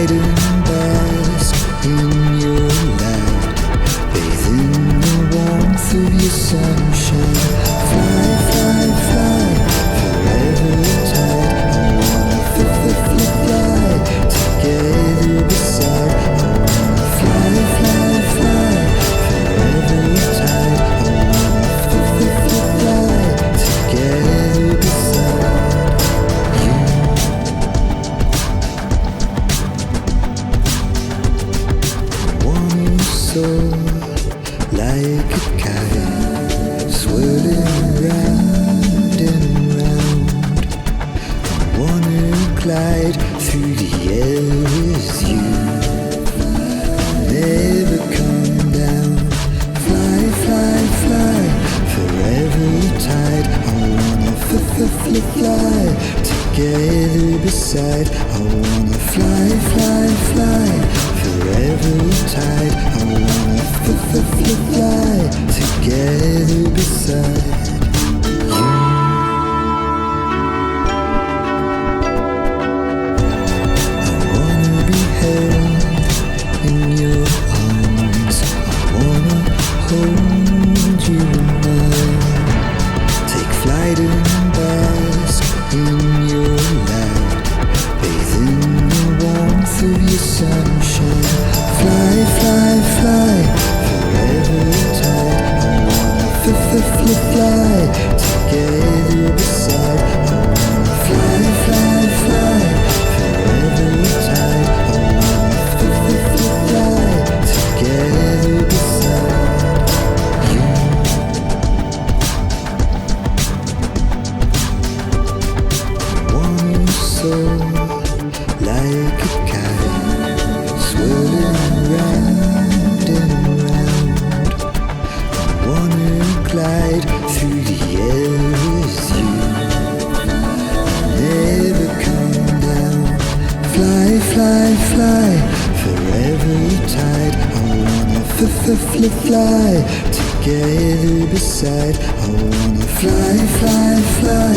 flight and bask in your light, bathe in the warmth of your sunshine. Fly, fly, fly, forever tight. I wanna fly together beside. I wanna fly, fly, fly, forever tight. I wanna fly together beside you. I want you so like a kite, swirling round and round. I wanna glide through the air with you, never come down. Fly, fly, fly, forever tight. I wanna fly together beside. I wanna fly, fly, fly, forever tight. I wanna fly together beside you. I wanna be held in your arms. I wanna hold you in mine. Take flight and bask in your light, bathe in the warmth of your sunshine. Fly, fly, fly, forever tight. I wanna fly together beside. I wanna fly, fly, fly, forever tight. I wanna fly together beside you. I want you so like a kite, swirling round and round. I wanna glide through the air with you, never come down. Fly, fly, fly, forever tight. I wanna fly together beside. I wanna fly, fly, fly,